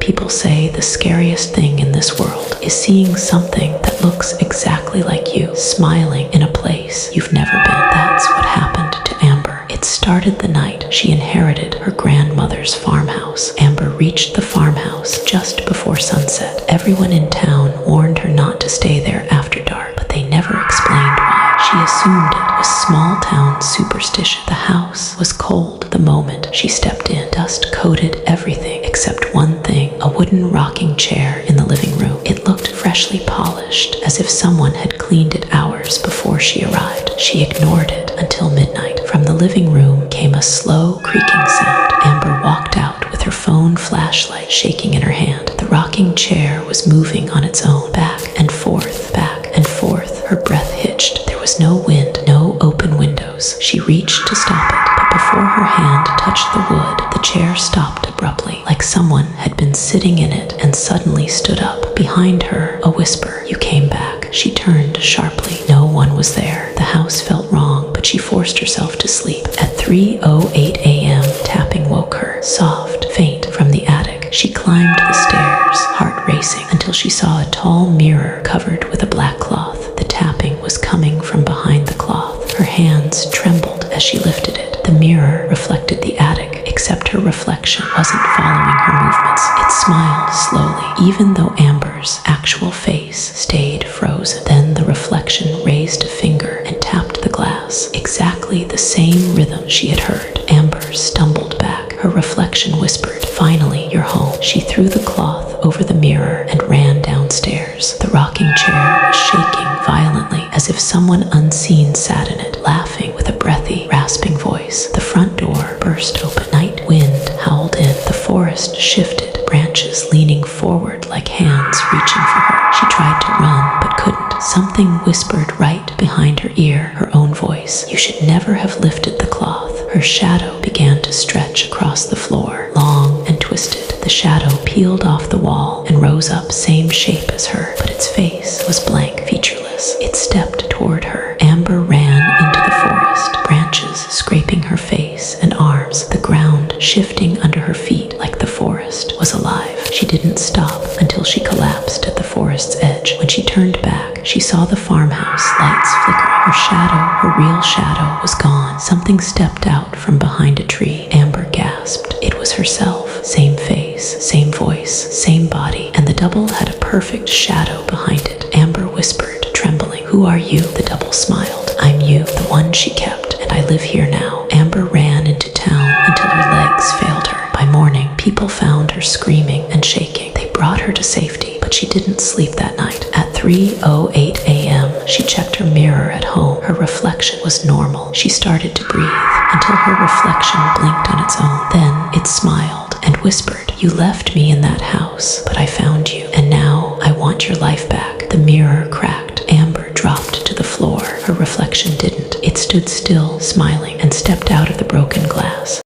People say the scariest thing in this world is seeing something that looks exactly like you, smiling in a place you've never been. That's what happened to Amber. It started the night she inherited her grandmother's farmhouse. Amber reached the farmhouse just before sunset. Everyone in town warned her not to stay there after dark, but they never explained why. She assumed it was small-town superstition. The house was cold the moment she stepped in. Dust coated everything except one thing, a wooden rocking chair in the living room. It looked freshly polished, as if someone had cleaned it hours before she arrived. She ignored it until midnight. From the living room came a slow creaking sound. Amber walked out with her phone flashlight shaking in her hand. The rocking chair was moving on its own, back and forth, back and forth. Her breath hitched. There was no wind, no open windows. She reached to stop it, but before her hand touched the wood, the chair stopped abruptly, like someone had been sitting in it and suddenly stood up. Behind her, a whisper, "You came back." She turned sharply. No one was there. The house felt wrong, but she forced herself to sleep. At 3:08 a.m., tapping woke her, soft, faint, from the attic. She climbed the stairs, heart racing, until she saw a tall mirror covered with a black cloth. The tapping was coming from behind the cloth. Her hands trembled as she lifted it. The mirror reflected the attic, except her reflection wasn't following her movements. It smiled slowly, even though Amber's actual face stayed frozen. Then the reflection raised a finger and tapped the glass. Exactly the same rhythm she had heard. Amber stumbled back. Her reflection whispered, "Finally, you're home." She threw the cloth over the mirror and ran downstairs. The rocking chair was shaking violently, as if someone unseen sat in it, laughing with a breathy, rasping voice. The front door burst open. Night wind howled in. The forest shifted, branches leaning forward like hands reaching for her. She tried to run, but couldn't. Something whispered right behind her ear, her own voice. "You should never have lifted the cloth." Her shadow began to stretch across the floor, long and twisted. The shadow peeled off the wall and rose up, same shape as her, but its face was blank, featureless. It stepped toward her. Amber ran into the forest, branches scraping her face and arms, the ground shifting under her feet like the forest was alive. She didn't stop until she collapsed at the forest's edge. When she turned back, she saw the farmhouse lights flickering. Her shadow, her real shadow, was gone. Something stepped out from behind a tree. Amber gasped. It was herself. Same face, same voice, same body, and the double had a perfect shadow behind it. Amber whispered, trembling, "Who are you?" The double smiled. "I'm you, the one she kept, and I live here now." Amber ran into town until her legs failed her. By morning, people found her screaming and shaking. They brought her to safety, but she didn't sleep that night. At 3:08 a.m., she checked her mirror at home. Her reflection was normal. She started to breathe until her reflection blinked on its own. Then it smiled and whispered, "You left me in that house, but I found you, and now I want your life back." The mirror cracked. Amber dropped to the floor. Her reflection didn't. It stood still, smiling, and stepped out of the broken glass.